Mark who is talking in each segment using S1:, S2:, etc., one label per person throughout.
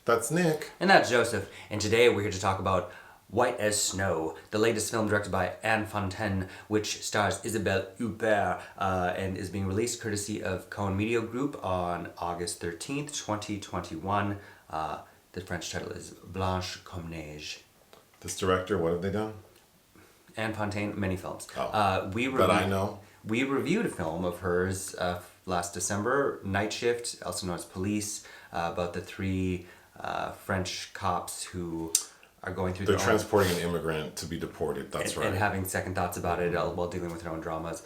S1: That's Nick.
S2: And that's Joseph. And today we're here to talk about White as Snow, the latest film directed by Anne Fontaine, which stars Isabelle Huppert and is being released courtesy of Cohen Media Group on August 13th, 2021. The French title is Blanche Comme Neige.
S1: This director, what have they done?
S2: Anne Fontaine, many films.
S1: Oh, but I know.
S2: We reviewed a film of hers last December, Night Shift, also known as Police, about the three French cops who are going through
S1: They're transporting an immigrant to be deported, that's right.
S2: And having second thoughts about it while dealing with their own dramas.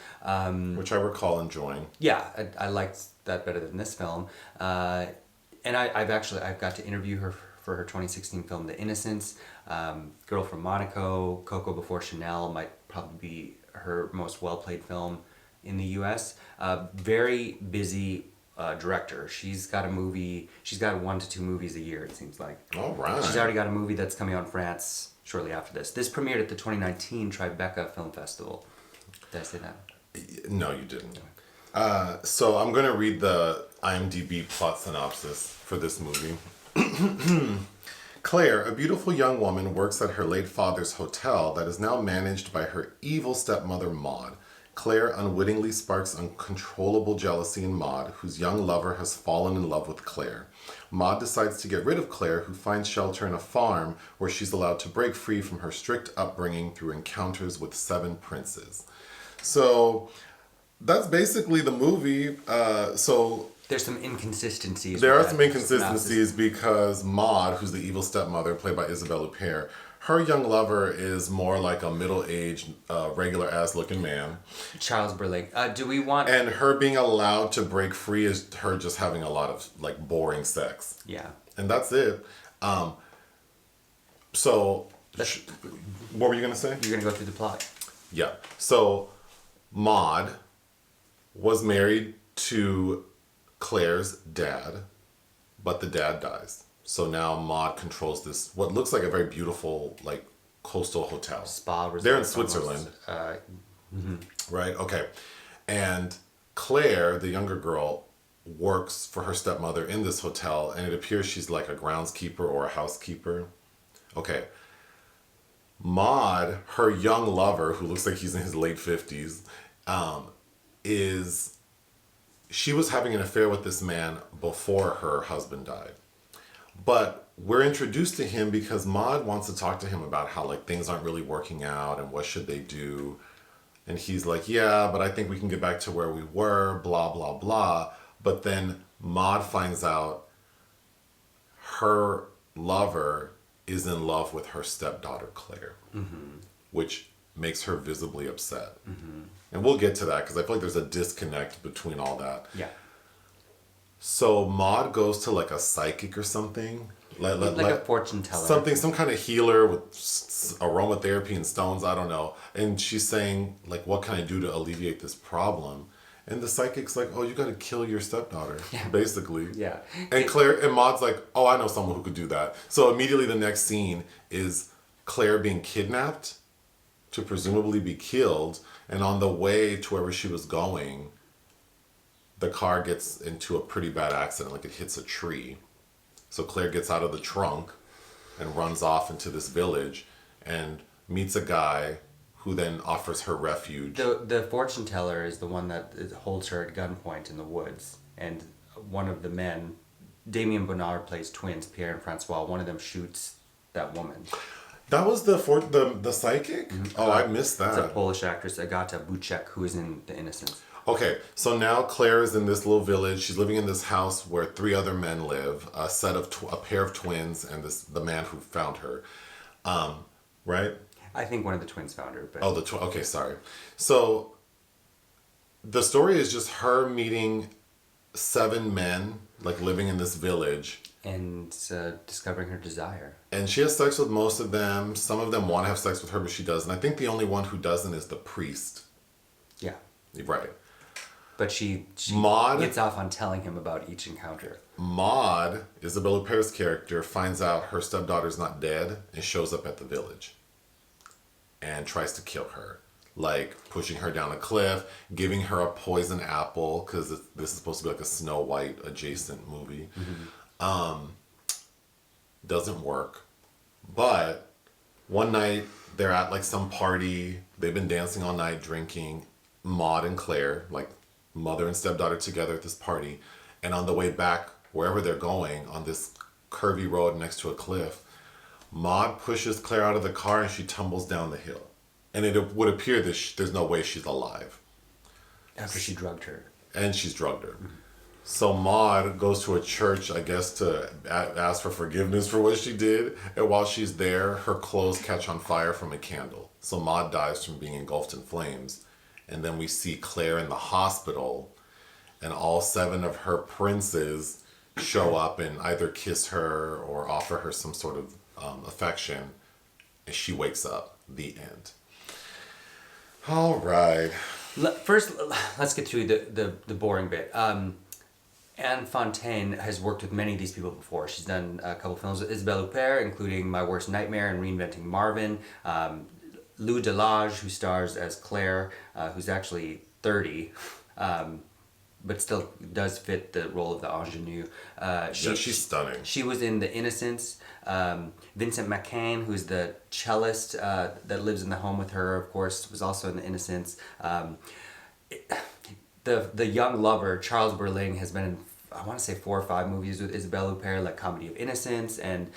S1: Which I recall enjoying.
S2: Yeah, I liked that better than this film. And I've got to interview her for her 2016 film, The Innocents. Girl from Monaco, Coco Before Chanel might probably be her most well-played film in the U.S. Very busy director. She's got 1 to 2 movies a year, it seems like.
S1: All right.
S2: She's already got a movie that's coming out in France shortly after this. This premiered at the 2019 Tribeca Film Festival. Did I say that?
S1: No, you didn't. So I'm going to read the IMDb plot synopsis for this movie. Claire, a beautiful young woman, works at her late father's hotel that is now managed by her evil stepmother, Maud. Claire unwittingly sparks uncontrollable jealousy in Maud, whose young lover has fallen in love with Claire. Maud decides to get rid of Claire, who finds shelter in a farm where she's allowed to break free from her strict upbringing through encounters with 7 princes. So that's basically the movie.
S2: There's some inconsistencies.
S1: There are some inconsistencies because Maud, who's the evil stepmother, played by Isabelle Huppert, her young lover is more like a middle-aged, regular-ass looking man.
S2: Charles Berling. Do we want...
S1: And her being allowed to break free is her just having a lot of, like, boring sex.
S2: Yeah.
S1: And that's it. What were you going to say?
S2: You're going to go through the plot.
S1: Yeah. So, Maud was married to Claire's dad, but the dad dies. So now Maud controls this, what looks like a very beautiful, like, coastal hotel.
S2: Spa resort.
S1: They're in Switzerland. Right? Okay. And Claire, the younger girl, works for her stepmother in this hotel, and it appears she's like a groundskeeper or a housekeeper. Okay. Maud, her young lover, who looks like he's in his late 50s, she was having an affair with this man before her husband died. But we're introduced to him because Maud wants to talk to him about how, like, things aren't really working out and what should they do. And he's like, yeah, but I think we can get back to where we were, blah, blah, blah. But then Maud finds out her lover is in love with her stepdaughter, Claire, which makes her visibly upset. And we'll get to that because I feel like there's a disconnect between all that.
S2: Yeah.
S1: So Maud goes to like a psychic or something.
S2: Like a fortune teller.
S1: Some kind of healer with aromatherapy and stones, I don't know. And she's saying, like, what can I do to alleviate this problem? And the psychic's like, oh, you got to kill your stepdaughter, basically.
S2: Yeah.
S1: And Maud's like, oh, I know someone who could do that. So immediately the next scene is Claire being kidnapped to presumably be killed. And on the way to wherever she was going, the car gets into a pretty bad accident, like it hits a tree. So Claire gets out of the trunk and runs off into this village and meets a guy who then offers her refuge.
S2: The fortune teller is the one that holds her at gunpoint in the woods. And one of the men, Damien and Bonnard plays twins, Pierre and Francois. One of them shoots that woman.
S1: That was the psychic? Mm-hmm. Oh, I missed that.
S2: It's a Polish actress, Agata Buczek, who is in The Innocents.
S1: Okay, so now Claire is in this little village. She's living in this house where 3 other men live, a pair of twins, and the man who found her. Right?
S2: I think one of the twins found her. But...
S1: Oh, okay, sorry. So the story is just her meeting 7 men, like living in this village.
S2: And discovering her desire.
S1: And she has sex with most of them. Some of them want to have sex with her, but she doesn't. I think the only one who doesn't is the priest.
S2: Yeah.
S1: Right.
S2: But she
S1: Maud
S2: gets off on telling him about each encounter.
S1: Maud, Isabelle Huppert's character, finds out her stepdaughter's not dead and shows up at the village and tries to kill her. Like pushing her down a cliff, giving her a poison apple, because this is supposed to be like a Snow White adjacent movie. doesn't work. But one night they're at like some party. They've been dancing all night, drinking. Maud and Claire, like mother and stepdaughter together at this party. And on the way back, wherever they're going, on this curvy road next to a cliff, Maud pushes Claire out of the car and she tumbles down the hill. And it would appear that there's no way she's alive.
S2: After she drugged her.
S1: And she's drugged her. So Maud goes to a church, I guess, to ask for forgiveness for what she did. And while she's there, her clothes catch on fire from a candle. So Maud dies from being engulfed in flames. And then we see Claire in the hospital, and all 7 of her princes show up and either kiss her or offer her some sort of affection. And she wakes up. The end. All right.
S2: First, let's get through the boring bit. Anne Fontaine has worked with many of these people before. She's done a couple films with Isabelle Huppert, including My Worst Nightmare and Reinventing Marvin. Lou de Laâge, who stars as Claire, who's actually 30, but still does fit the role of the ingenue.
S1: She's stunning.
S2: She was in The Innocents. Vincent Macaigne, who's the cellist that lives in the home with her, of course, was also in The Innocents. The young lover, Charles Berling, has been in, I want to say 4 or 5 movies with Isabelle Huppert, like Comedy of Innocence and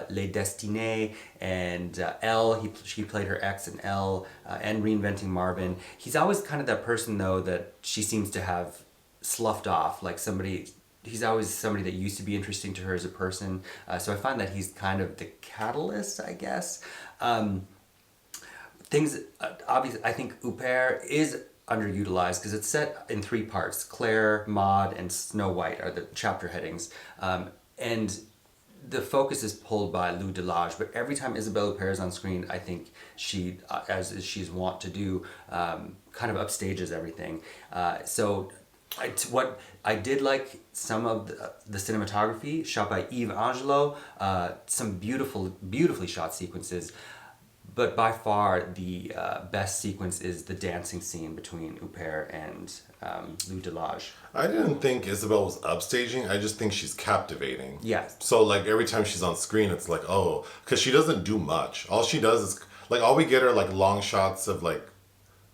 S2: Les Destinées and Elle. She played her ex in Elle and Reinventing Marvin. He's always kind of that person, though, that she seems to have sloughed off, like somebody. He's always somebody that used to be interesting to her as a person. So I find that he's kind of the catalyst, I guess. Obviously, I think Huppert is underutilized because it's set in 3 parts. Claire, Maud, and Snow White are the chapter headings. And the focus is pulled by Lou de Laâge, but every time Isabelle Huppert is on screen, I think she, as she's wont to do, kind of upstages everything. What I did like some of the cinematography shot by Yves Angelo, some beautifully shot sequences. But by far, the best sequence is the dancing scene between Huppert and Lou de Laâge.
S1: I didn't think Isabelle was upstaging. I just think she's captivating.
S2: Yeah.
S1: So, like, every time she's on screen, it's like, oh, because she doesn't do much. All she does is, like, all we get are, like, long shots of, like,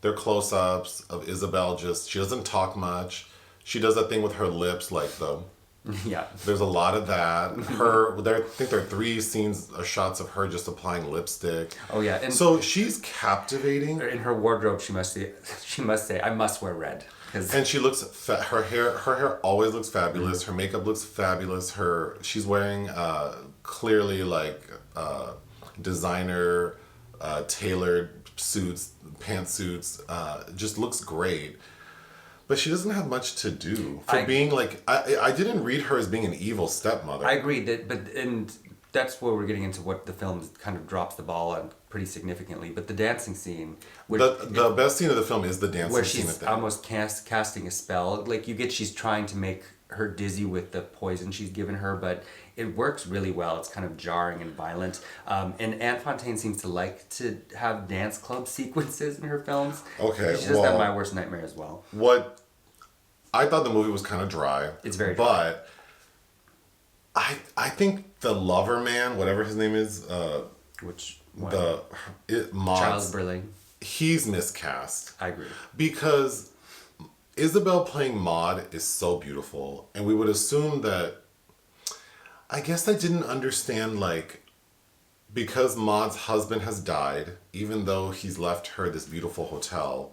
S1: their close-ups of Isabelle. She doesn't talk much. She does that thing with her lips, like,
S2: yeah.
S1: There's a lot of that. I think there are 3 scenes, shots of her just applying lipstick.
S2: Oh yeah, and
S1: so she's captivating.
S2: In her wardrobe, she must say, I must wear red.
S1: And she looks, her hair always looks fabulous. Her makeup looks fabulous. She's wearing clearly like designer tailored suits, pantsuits. Just looks great. But she doesn't have much to do being like. I didn't read her as being an evil stepmother.
S2: I agree and that's where we're getting into what the film kind of drops the ball on pretty significantly. But the dancing scene,
S1: the best scene of the film is the dancing scene.
S2: Where she's almost casting a spell. Like she's trying to make her dizzy with the poison she's given her, but it works really well. It's kind of jarring and violent. And Anne Fontaine seems to like to have dance club sequences in her films.
S1: Okay,
S2: she does that in My Worst Nightmare as well.
S1: What I thought the movie was kind of dry.
S2: It's very dry.
S1: But I think the lover man, whatever his name is,
S2: which
S1: one?
S2: Charles Berling.
S1: He's miscast.
S2: I agree.
S1: Because Isabelle playing Maud is so beautiful, and we would assume that. I guess I didn't understand, like, because Maud's husband has died, even though he's left her this beautiful hotel,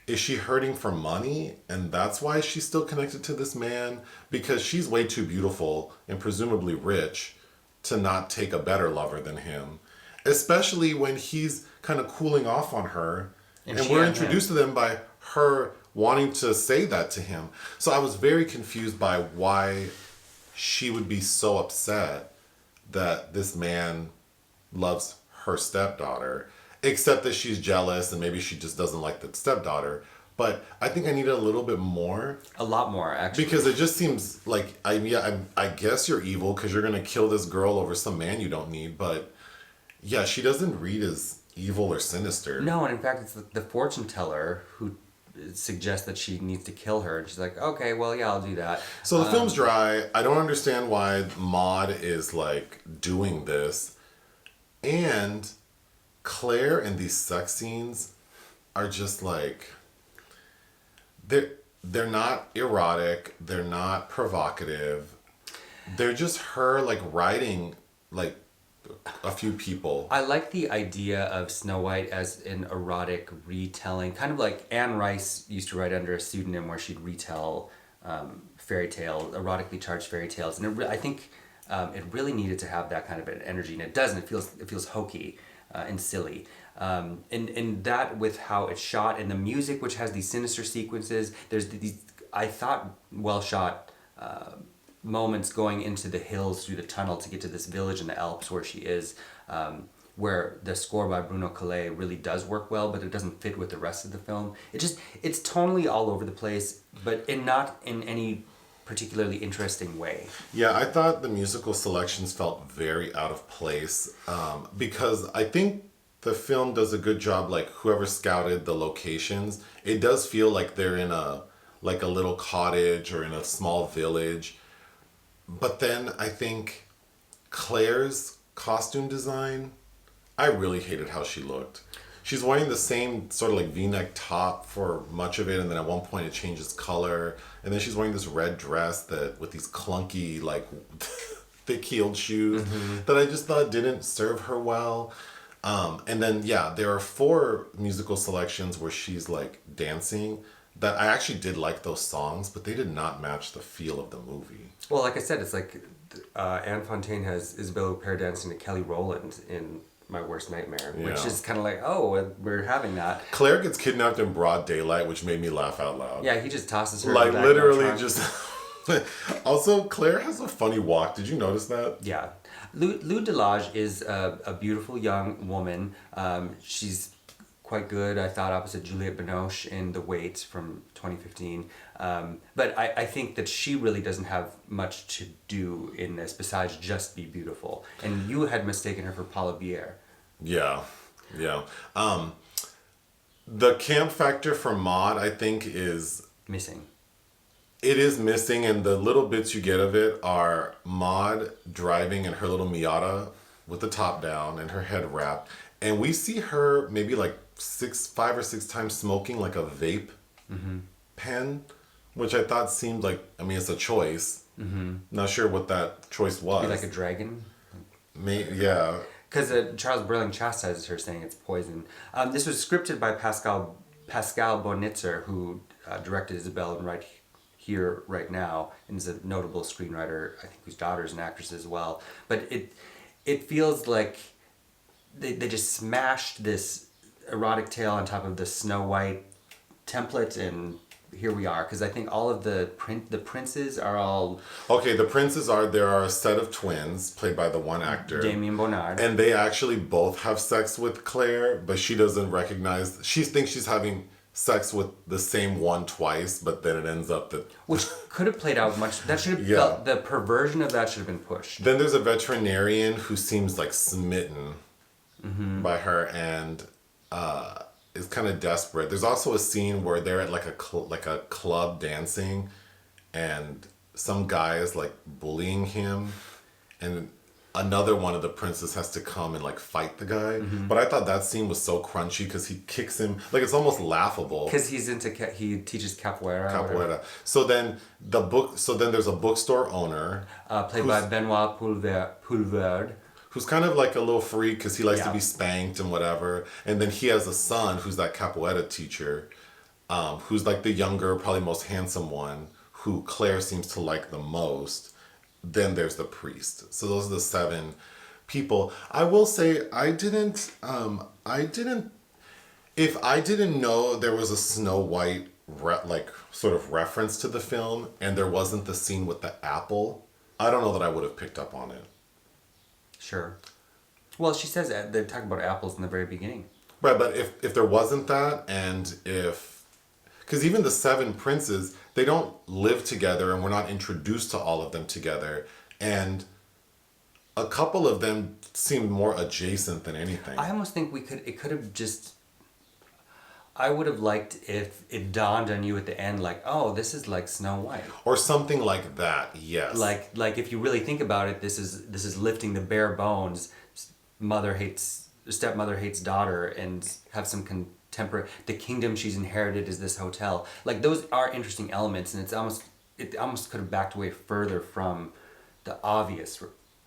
S1: is she hurting for money? And that's why she's still connected to this man? Because she's way too beautiful and presumably rich to not take a better lover than him. Especially when he's kind of cooling off on her. And we're introduced to them by her wanting to say that to him. So I was very confused by why she would be so upset that this man loves her stepdaughter, except that she's jealous and maybe she just doesn't like the stepdaughter. But I think I needed a little bit more.
S2: A lot more, actually.
S1: Because it just seems like, I guess you're evil because you're going to kill this girl over some man you don't need. But yeah, she doesn't read as evil or sinister.
S2: No, and in fact, it's the fortune teller suggests that she needs to kill her, and she's like, okay, well, yeah, I'll do that.
S1: So the film's dry. I don't understand why Maud is like doing this. And Claire in these sex scenes are just like, they're not erotic, they're not provocative. They're just her like writing like a few people.
S2: I like the idea of Snow White as an erotic retelling, kind of like Anne Rice used to write under a pseudonym where she'd retell fairy tales, erotically charged fairy tales, and I think it really needed to have that kind of an energy, and it doesn't. It feels hokey and silly. And that with how it's shot and the music, which has these sinister sequences. There's these, I thought, well shot moments going into the hills through the tunnel to get to this village in the Alps where she is, where the score by Bruno Calais really does work well, but it doesn't fit with the rest of the film. It's tonally all over the place, but not in any particularly interesting way.
S1: Yeah, I thought the musical selections felt very out of place, because I think the film does a good job, like whoever scouted the locations, it does feel like they're in a little cottage or in a small village. But then I think Claire's costume design, I really hated how she looked. She's wearing the same sort of like V-neck top for much of it, and then at one point it changes color, and then she's wearing this red dress that with these clunky like thick-heeled shoes that I just thought didn't serve her well. And then yeah, there are 4 musical selections where she's like dancing that I actually did like those songs, but they did not match the feel of the movie.
S2: Well, like I said, it's like Anne Fontaine has Isabelle Huppert dancing to Kelly Rowland in My Worst Nightmare, which is kind of like, oh, we're having that.
S1: Claire gets kidnapped in broad daylight, which made me laugh out loud.
S2: Yeah, he just tosses her.
S1: Like
S2: in the back
S1: literally just... Also, Claire has a funny walk. Did you notice that?
S2: Yeah. Lou de Laâge is a beautiful young woman. She's quite good, I thought, opposite Juliette Binoche in The Wait from 2015. But I think that she really doesn't have much to do in this besides just be beautiful. And you had mistaken her for Paula Bier.
S1: Yeah. The camp factor for Maud, I think, is...
S2: Missing.
S1: It is missing, and the little bits you get of it are Maud driving in her little Miata with the top down and her head wrapped. And we see her maybe like 5 or 6 times smoking like a vape pen, which I thought seemed like, I mean, it's a choice. Not sure what that choice was.
S2: Be like a dragon?
S1: Yeah.
S2: Because Charles Berling chastises her, saying it's poison. This was scripted by Pascal Bonitzer, who directed Isabelle and Right Now, and is a notable screenwriter, I think, whose daughter is an actress as well. But it feels like they just smashed this erotic tale on top of the Snow White template, and here we are. Because I think all of the princes are all... Okay,
S1: the princes there are a set of twins played by the one actor,
S2: Damien Bonnard.
S1: And they actually both have sex with Claire, but she doesn't recognize... She thinks she's having sex with the same one twice, but then it ends up that...
S2: Which could have played out much... That should have... Yeah. The perversion of that should have been pushed.
S1: Then there's a veterinarian who seems like smitten by her and is kind of desperate. There's also a scene where they're at like a club dancing, and some guy is like bullying him, and another one of the princes has to come and like fight the guy. But I thought that scene was so crunchy because he kicks him, like it's almost laughable.
S2: Because he teaches capoeira.
S1: So then there's a bookstore owner
S2: played by Benoît Poelvoorde,
S1: who's kind of like a little freak because he likes to be spanked and whatever. And then he has a son who's that capoeira teacher, who's like the younger, probably most handsome one, who Claire seems to like the most. Then there's the priest. So those are the 7 people. I will say if I didn't know there was a Snow White sort of reference to the film, and there wasn't the scene with the apple, I don't know that I would have picked up on it.
S2: Sure. Well, she says that they're talking about apples in the very beginning.
S1: Right, but if there wasn't that, and because even the 7 princes, they don't live together, and we're not introduced to all of them together, and a couple of them seem more adjacent than anything.
S2: I almost think it could have just... I would have liked if it dawned on you at the end, like, oh, this is like Snow White.
S1: Or something like that, yes.
S2: Like if you really think about it, this is lifting the bare bones. Stepmother hates daughter, and have some contemporary. The kingdom she's inherited is this hotel. Like those are interesting elements, and it almost could have backed away further from the obvious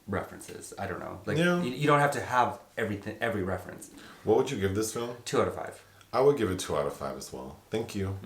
S2: references. I don't know. Like you don't have to have every reference.
S1: What would you give this film?
S2: 2 out of 5.
S1: I would give it 2 out of 5 as well. Thank you.